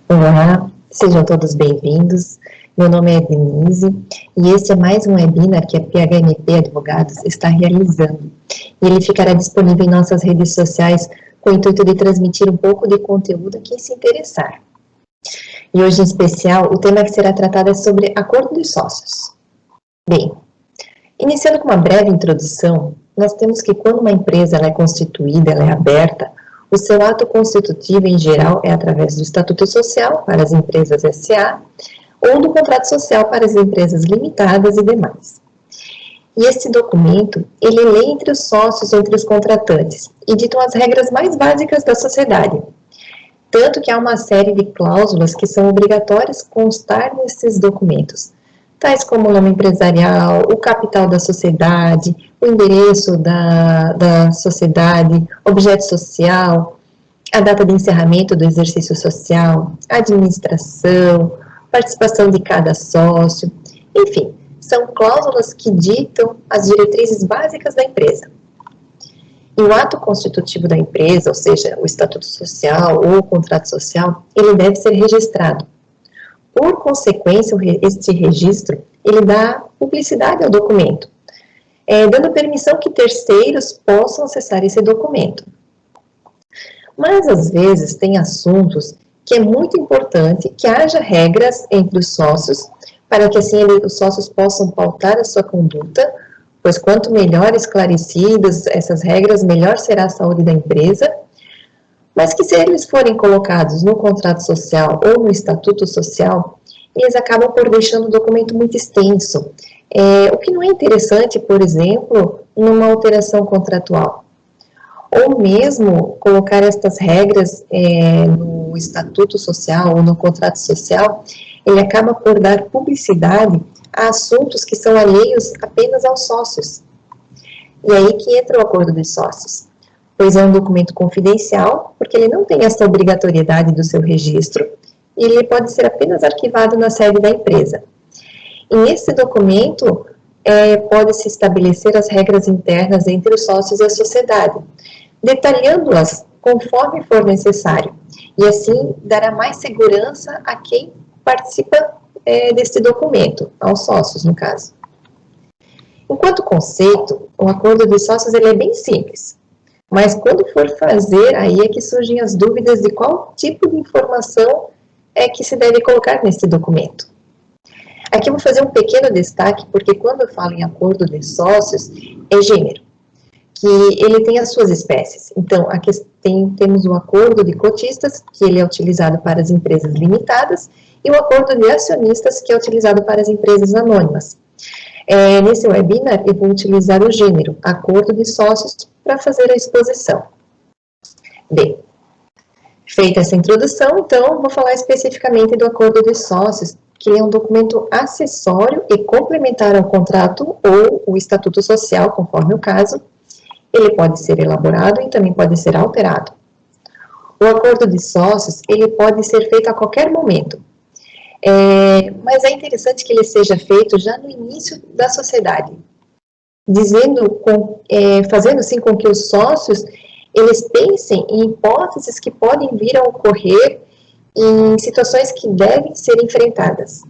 Olá, sejam todos bem-vindos. Meu nome é Denise e esse é mais um webinar que a PHMP Advogados está realizando. E ele ficará disponível em nossas redes sociais com o intuito de transmitir um pouco de conteúdo a quem se interessar. E hoje, em especial, o tema que será tratado é sobre acordo de sócios. Bem, iniciando com uma breve introdução, nós temos que quando uma empresa ela é constituída, ela é aberta, o seu ato constitutivo, em geral, é através do Estatuto Social para as empresas SA ou do contrato social para as empresas limitadas e demais. E esse documento, ele lê entre os sócios, entre os contratantes, e ditam as regras mais básicas da sociedade. Tanto que há uma série de cláusulas que são obrigatórias constar nesses documentos, tais como o nome empresarial, o capital da sociedade, o endereço da sociedade, objeto social, a data de encerramento do exercício social, a administração, participação de cada sócio, enfim, são cláusulas que ditam as diretrizes básicas da empresa. E o ato constitutivo da empresa, ou seja, o estatuto social ou o contrato social, ele deve ser registrado. Por consequência, este registro, ele dá publicidade ao documento, dando permissão que terceiros possam acessar esse documento. Mas, às vezes, tem assuntos que é muito importante que haja regras entre os sócios, para que, assim, os sócios possam pautar a sua conduta, pois quanto melhor esclarecidas essas regras, melhor será a saúde da empresa, mas que se eles forem colocados no contrato social ou no estatuto social, eles acabam por deixando o documento muito extenso, o que não é interessante, por exemplo, numa alteração contratual. Ou mesmo colocar estas regras no estatuto social ou no contrato social, ele acaba por dar publicidade a assuntos que são alheios apenas aos sócios. E aí que entra o acordo de sócios, pois é um documento confidencial, porque ele não tem essa obrigatoriedade do seu registro, e ele pode ser apenas arquivado na sede da empresa. E nesse documento, pode-se estabelecer as regras internas entre os sócios e a sociedade, detalhando-as conforme for necessário, e assim dará mais segurança a quem participa desse documento, aos sócios, no caso. Enquanto conceito, o acordo de sócios ele é bem simples, mas quando for fazer, aí é que surgem as dúvidas de qual tipo de informação é que se deve colocar nesse documento. Aqui eu vou fazer um pequeno destaque, porque quando eu falo em acordo de sócios, é gênero, que ele tem as suas espécies. Então, aqui temos o acordo de cotistas, que ele é utilizado para as empresas limitadas, e o acordo de acionistas, que é utilizado para as empresas anônimas. Nesse webinar, eu vou utilizar o gênero, acordo de sócios, para fazer a exposição. Bem, feita essa introdução, então, vou falar especificamente do acordo de sócios, que é um documento acessório e complementar ao contrato ou o estatuto social, conforme o caso. Ele pode ser elaborado e também pode ser alterado. O acordo de sócios, ele pode ser feito a qualquer momento, mas é interessante que ele seja feito já no início da sociedade, fazendo assim com que os sócios, eles pensem em hipóteses que podem vir a ocorrer em situações que devem ser enfrentadas.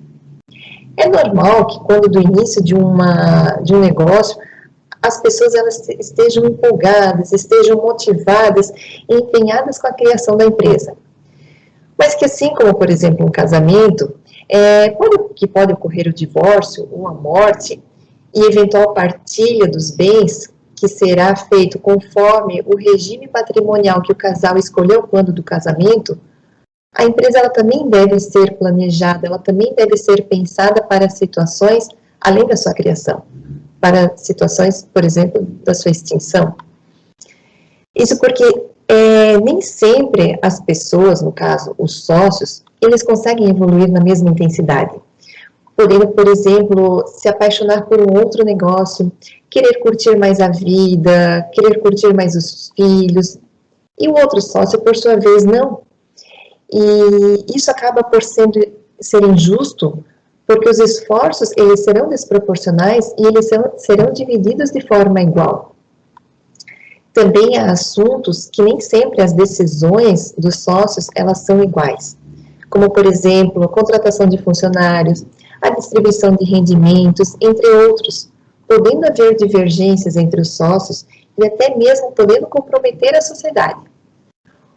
É normal que quando do início de um negócio, as pessoas elas estejam empolgadas, estejam motivadas e empenhadas com a criação da empresa. Mas que assim como, por exemplo, um casamento, pode ocorrer o divórcio ou a morte e eventual partilha dos bens, que será feito conforme o regime patrimonial que o casal escolheu quando do casamento, a empresa ela também deve ser planejada, ela também deve ser pensada para situações além da sua criação, para situações, por exemplo, da sua extinção. Isso porque nem sempre as pessoas, no caso, os sócios, eles conseguem evoluir na mesma intensidade. Podendo, por exemplo, se apaixonar por um outro negócio, querer curtir mais a vida, querer curtir mais os filhos, e o outro sócio, por sua vez, não. E isso acaba por ser injusto, porque os esforços, eles serão desproporcionais e eles serão divididos de forma igual. Também há assuntos que nem sempre as decisões dos sócios, elas são iguais. como, por exemplo, a contratação de funcionários, a distribuição de rendimentos, entre outros, podendo haver divergências entre os sócios e até mesmo podendo comprometer a sociedade.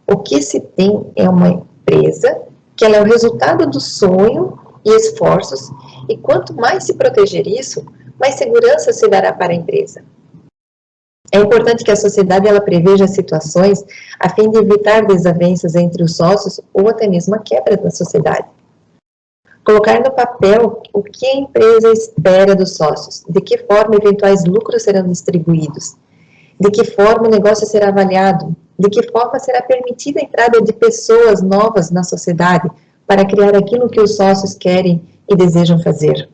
O que se tem é uma empresa que ela é o resultado do sonho e esforços, e quanto mais se proteger isso, mais segurança se dará para a empresa. É importante que a sociedade ela preveja situações a fim de evitar desavenças entre os sócios ou até mesmo a quebra da sociedade. Colocar no papel o que a empresa espera dos sócios, de que forma eventuais lucros serão distribuídos, de que forma o negócio será avaliado, de que forma será permitida a entrada de pessoas novas na sociedade para criar aquilo que os sócios querem e desejam fazer.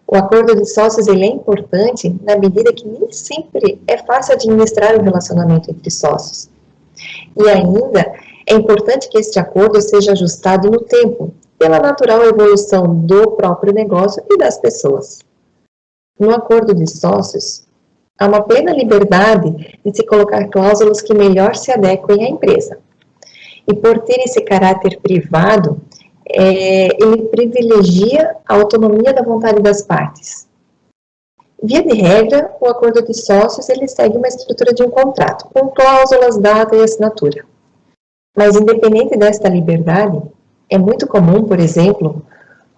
O acordo de sócios ele é importante na medida que nem sempre é fácil administrar o relacionamento entre sócios. E ainda é importante que este acordo seja ajustado no tempo, pela natural evolução do próprio negócio e das pessoas. No acordo de sócios, há uma plena liberdade de se colocar cláusulas que melhor se adequem à empresa. E por ter esse caráter privado, ele privilegia a autonomia da vontade das partes. Via de regra, o acordo de sócios ele segue uma estrutura de um contrato, com cláusulas, data e assinatura. Mas independente desta liberdade, é muito comum, por exemplo,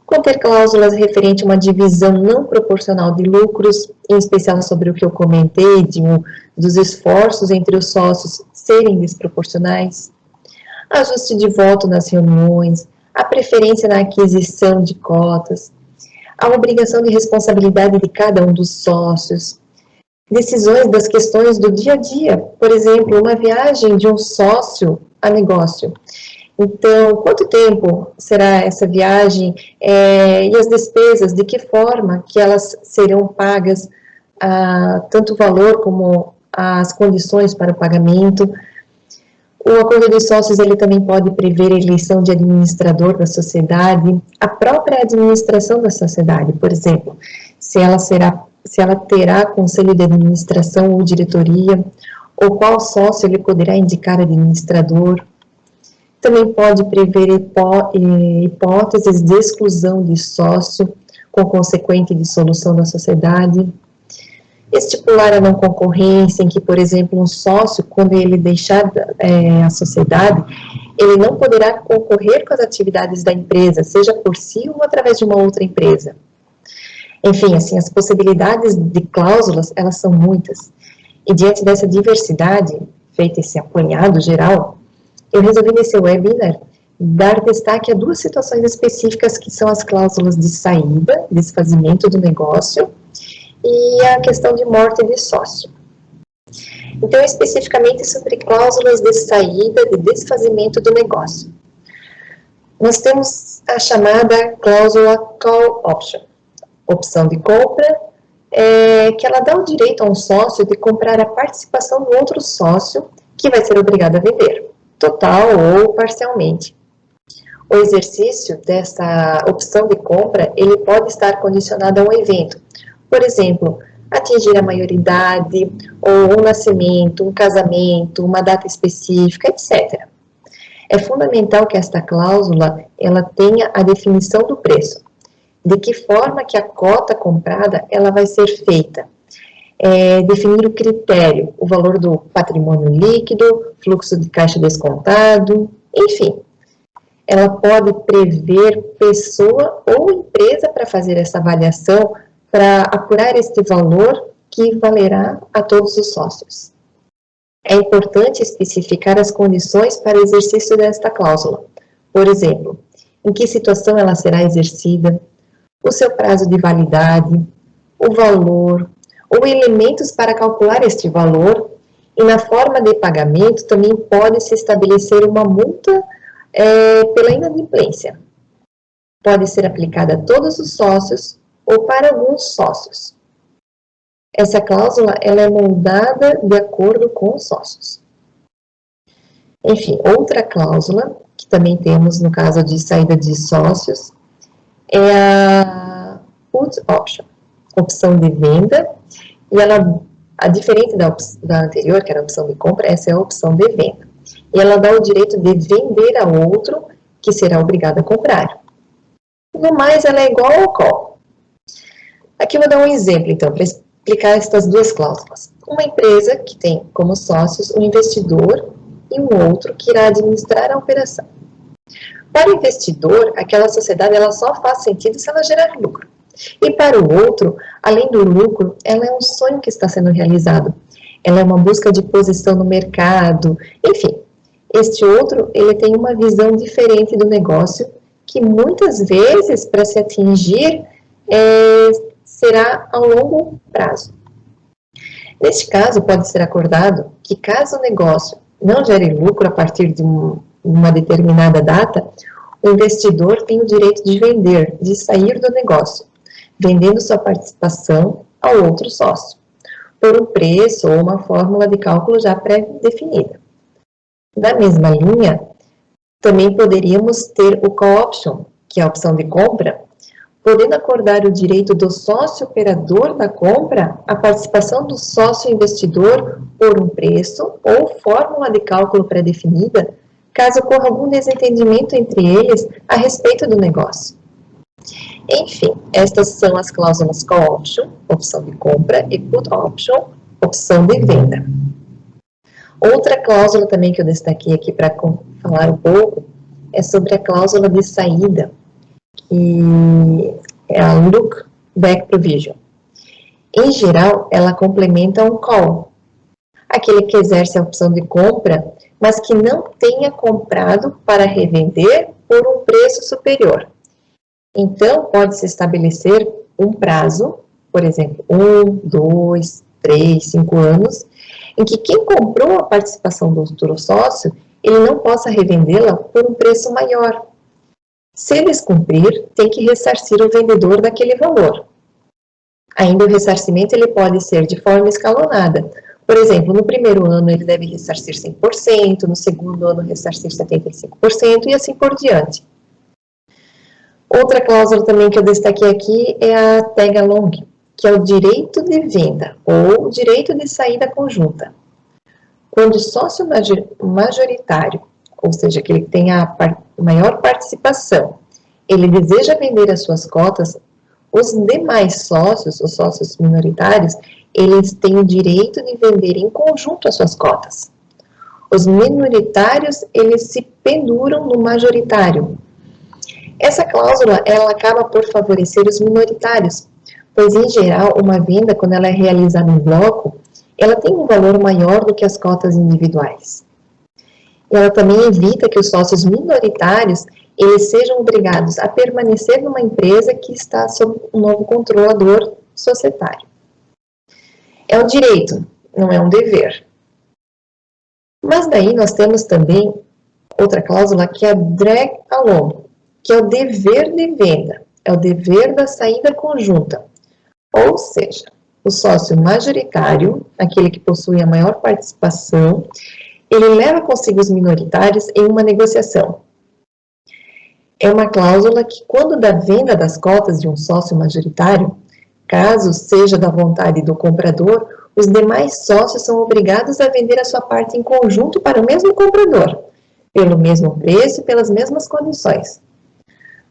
conter cláusulas referente a uma divisão não proporcional de lucros, em especial sobre o que eu comentei, dos esforços entre os sócios serem desproporcionais, ajuste de voto nas reuniões, a preferência na aquisição de cotas, a obrigação de responsabilidade de cada um dos sócios, decisões das questões do dia a dia, por exemplo, uma viagem de um sócio a negócio. Então, quanto tempo será essa viagem e as despesas, de que forma que elas serão pagas, tanto o valor como as condições para o pagamento. O acordo de sócios ele também pode prever a eleição de administrador da sociedade, a própria administração da sociedade, por exemplo, se ela terá conselho de administração ou diretoria, ou qual sócio ele poderá indicar administrador. Também pode prever hipóteses de exclusão de sócio, com consequente dissolução da sociedade. Estipular a não concorrência, em que, por exemplo, um sócio, quando ele deixar a sociedade, ele não poderá concorrer com as atividades da empresa, seja por si ou através de uma outra empresa. Enfim, assim, as possibilidades de cláusulas, elas são muitas. E diante dessa diversidade, feito esse apanhado geral, eu resolvi nesse webinar dar destaque a duas situações específicas que são as cláusulas de saída, desfazimento do negócio, e a questão de morte de sócio. Então, especificamente sobre cláusulas de saída, de desfazimento do negócio. Nós temos a chamada cláusula call option, opção de compra, que ela dá o direito a um sócio de comprar a participação do outro sócio que vai ser obrigado a vender, total ou parcialmente. O exercício dessa opção de compra, ele pode estar condicionado a um evento. Por exemplo, atingir a maioridade, ou um nascimento, um casamento, uma data específica, etc. É fundamental que esta cláusula ela tenha a definição do preço. De que forma que a cota comprada ela vai ser feita. Definir o critério, o valor do patrimônio líquido, fluxo de caixa descontado, enfim. Ela pode prever pessoa ou empresa para fazer essa avaliação, para apurar este valor que valerá a todos os sócios. É importante especificar as condições para o exercício desta cláusula. Por exemplo, em que situação ela será exercida, o seu prazo de validade, o valor, ou elementos para calcular este valor, e na forma de pagamento também pode-se estabelecer uma multa pela inadimplência. Pode ser aplicada a todos os sócios, ou para alguns sócios. Essa cláusula ela é moldada de acordo com os sócios. Enfim, outra cláusula, que também temos no caso de saída de sócios, é a put option, opção de venda, e ela, diferente da anterior, que era a opção de compra, essa é a opção de venda. E ela dá o direito de vender a outro que será obrigado a comprar. No mais, ela é igual ao call. Aqui eu vou dar um exemplo, então, para explicar estas duas cláusulas. Uma empresa que tem como sócios um investidor e um outro que irá administrar a operação. Para o investidor, aquela sociedade ela só faz sentido se ela gerar lucro. E para o outro, além do lucro, ela é um sonho que está sendo realizado. Ela é uma busca de posição no mercado, enfim. Este outro, ele tem uma visão diferente do negócio, que muitas vezes, para se atingir, será a longo prazo. Neste caso, pode ser acordado que caso o negócio não gere lucro a partir de uma determinada data, o investidor tem o direito de vender, de sair do negócio, vendendo sua participação ao outro sócio, por um preço ou uma fórmula de cálculo já pré-definida. Na mesma linha, também poderíamos ter o call option, que é a opção de compra, podendo acordar o direito do sócio operador da compra a participação do sócio investidor por um preço ou fórmula de cálculo pré-definida, caso ocorra algum desentendimento entre eles a respeito do negócio. Enfim, estas são as cláusulas call option, opção de compra, e put option, opção de venda. Outra cláusula também que eu destaquei aqui para falar um pouco é sobre a cláusula de saída, que é a look back provision. Em geral, ela complementa um call, aquele que exerce a opção de compra, mas que não tenha comprado para revender por um preço superior. Então, pode-se estabelecer um prazo, por exemplo, 1, 2, 3, 5 anos, em que quem comprou a participação do futuro sócio, ele não possa revendê-la por um preço maior. Se ele descumprir, tem que ressarcir o vendedor daquele valor. Ainda o ressarcimento ele pode ser de forma escalonada. Por exemplo, no primeiro ano ele deve ressarcir 100%, no segundo ano ressarcir 75% e assim por diante. Outra cláusula também que eu destaquei aqui é a tag along, que é o direito de venda ou direito de saída conjunta. Quando o sócio majoritário, ou seja, aquele que tem a maior participação, ele deseja vender as suas cotas, os demais sócios, os sócios minoritários, eles têm o direito de vender em conjunto as suas cotas. Os minoritários, eles se penduram no majoritário. Essa cláusula, ela acaba por favorecer os minoritários, pois, em geral, uma venda, quando ela é realizada em bloco, ela tem um valor maior do que as cotas individuais. Ela também evita que os sócios minoritários, eles sejam obrigados a permanecer numa empresa que está sob um novo controlador societário. É um direito, não é um dever. Mas daí nós temos também outra cláusula que é a drag along, que é o dever de venda, é o dever da saída conjunta. Ou seja, o sócio majoritário, aquele que possui a maior participação, ele leva consigo os minoritários em uma negociação. É uma cláusula que, quando da venda das cotas de um sócio majoritário, caso seja da vontade do comprador, os demais sócios são obrigados a vender a sua parte em conjunto para o mesmo comprador, pelo mesmo preço e pelas mesmas condições.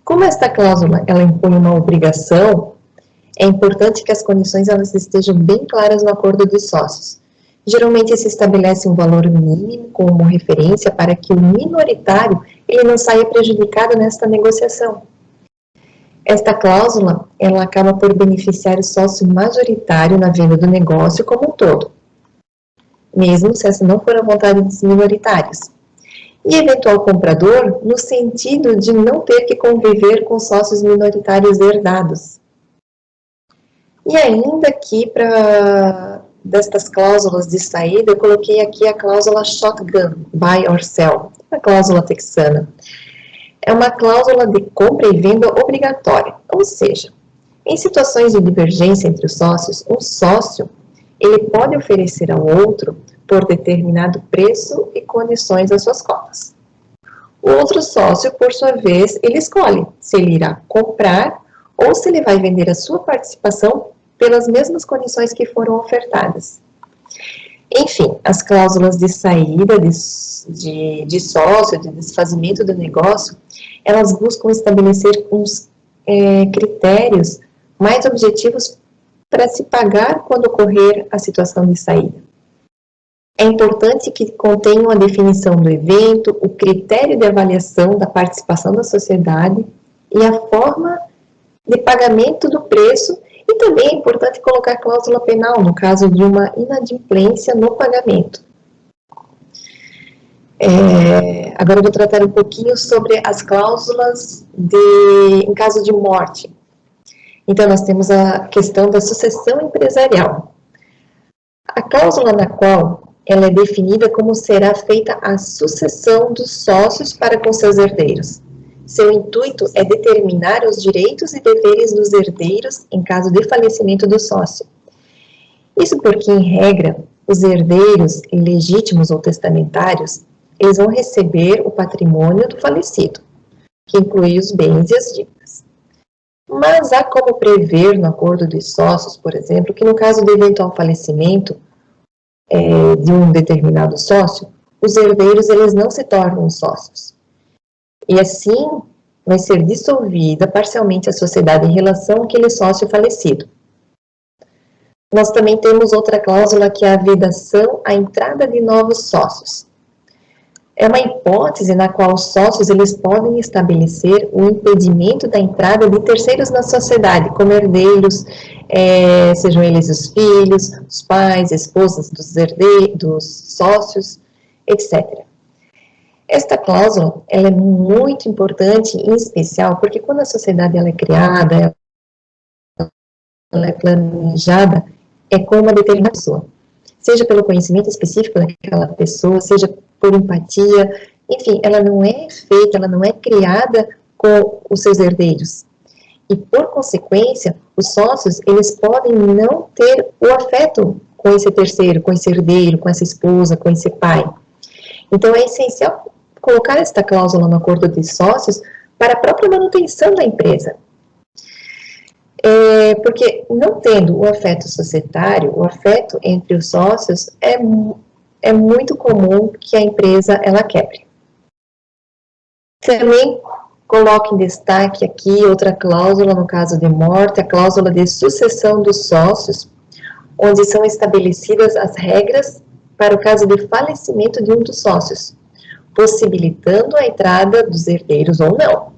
Como esta cláusula ela impõe uma obrigação, é importante que as condições elas estejam bem claras no acordo dos sócios. Geralmente se estabelece um valor mínimo como referência para que o minoritário ele não saia prejudicado nesta negociação. Esta cláusula ela acaba por beneficiar o sócio majoritário na venda do negócio como um todo, mesmo se essa não for a vontade dos minoritários. E eventual comprador no sentido de não ter que conviver com sócios minoritários herdados. E ainda aqui, destas cláusulas de saída, eu coloquei aqui a cláusula shotgun, buy or sell, a cláusula texana. É uma cláusula de compra e venda obrigatória, ou seja, em situações de divergência entre os sócios, um sócio, ele pode oferecer ao outro por determinado preço e condições as suas cotas. O outro sócio, por sua vez, ele escolhe se ele irá comprar ou se ele vai vender a sua participação pelas mesmas condições que foram ofertadas. Enfim, as cláusulas de saída de sócio, de desfazimento do negócio, elas buscam estabelecer uns critérios mais objetivos para se pagar quando ocorrer a situação de saída. É importante que contenham a definição do evento, o critério de avaliação da participação da sociedade e a forma de pagamento do preço, e também é importante colocar cláusula penal no caso de uma inadimplência no pagamento. Agora eu vou tratar um pouquinho sobre as cláusulas em caso de morte. Então, nós temos a questão da sucessão empresarial. A cláusula na qual ela é definida como será feita a sucessão dos sócios para com seus herdeiros. Seu intuito é determinar os direitos e deveres dos herdeiros em caso de falecimento do sócio. Isso porque, em regra, os herdeiros legítimos ou testamentários, eles vão receber o patrimônio do falecido, que inclui os bens e as dívidas. Mas há como prever no acordo de sócios, por exemplo, que no caso de eventual falecimento de um determinado sócio, os herdeiros eles não se tornam sócios. E assim vai ser dissolvida parcialmente a sociedade em relação àquele sócio falecido. Nós também temos outra cláusula que é a vedação à entrada de novos sócios. É uma hipótese na qual os sócios eles podem estabelecer o impedimento da entrada de terceiros na sociedade, como herdeiros, sejam eles os filhos, os pais, esposas dos sócios, etc. Esta cláusula ela é muito importante, em especial, porque quando a sociedade ela é criada, ela é planejada, é com uma determinada pessoa. Seja pelo conhecimento específico daquela pessoa, seja por empatia, enfim, ela não é feita, ela não é criada com os seus herdeiros. E, por consequência, os sócios, eles podem não ter o afeto com esse terceiro, com esse herdeiro, com essa esposa, com esse pai. Então, é essencial colocar esta cláusula no acordo de sócios para a própria manutenção da empresa. Porque, não tendo o afeto societário, o afeto entre os sócios, é muito comum que a empresa ela quebre. Também coloco em destaque aqui outra cláusula no caso de morte, a cláusula de sucessão dos sócios, onde são estabelecidas as regras para o caso de falecimento de um dos sócios, possibilitando a entrada dos herdeiros ou não.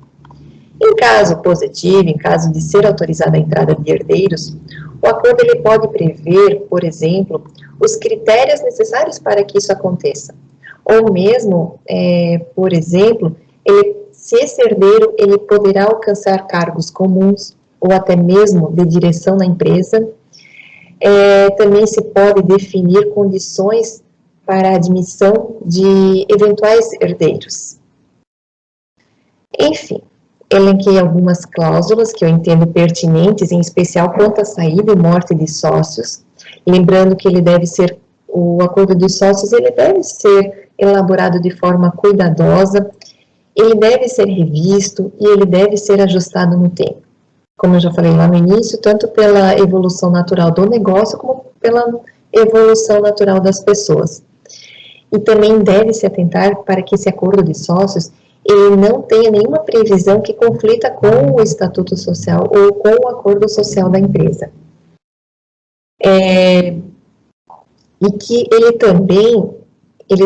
Em caso positivo, em caso de ser autorizada a entrada de herdeiros, o acordo ele pode prever, por exemplo, os critérios necessários para que isso aconteça. Ou mesmo, por exemplo, se esse herdeiro ele poderá alcançar cargos comuns ou até mesmo de direção na empresa. Também se pode definir condições para a admissão de eventuais herdeiros. Enfim, elenquei algumas cláusulas que eu entendo pertinentes, em especial quanto à saída e morte de sócios, lembrando que o acordo de sócios ele deve ser elaborado de forma cuidadosa, ele deve ser revisto e ele deve ser ajustado no tempo. Como eu já falei lá no início, tanto pela evolução natural do negócio, como pela evolução natural das pessoas. E também deve se atentar para que esse acordo de sócios ele não tenha nenhuma previsão que conflita com o estatuto social ou com o acordo social da empresa. E que ele também,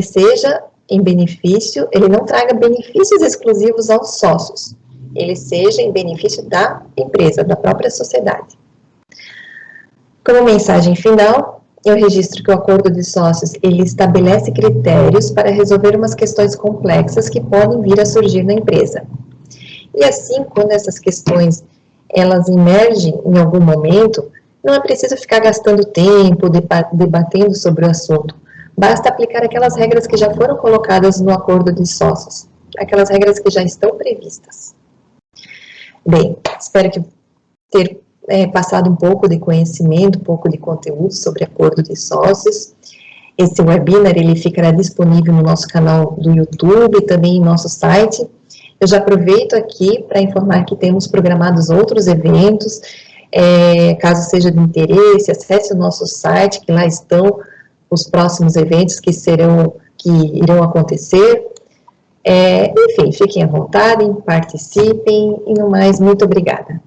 seja em benefício, ele não traga benefícios exclusivos aos sócios, ele seja em benefício da empresa, da própria sociedade. Como mensagem final, eu registro que o acordo de sócios, ele estabelece critérios para resolver umas questões complexas que podem vir a surgir na empresa. E assim, quando essas questões, elas emergem em algum momento, não é preciso ficar gastando tempo, debatendo sobre o assunto. Basta aplicar aquelas regras que já foram colocadas no acordo de sócios, aquelas regras que já estão previstas. Bem, espero que ter passado um pouco de conhecimento, um pouco de conteúdo sobre acordo de sócios. Esse webinar ele ficará disponível no nosso canal do YouTube e também em nosso site. Eu já aproveito aqui para informar que temos programados outros eventos. Caso seja de interesse, acesse o nosso site, que lá estão os próximos eventos que irão acontecer. Enfim, fiquem à vontade, participem e no mais, muito obrigada.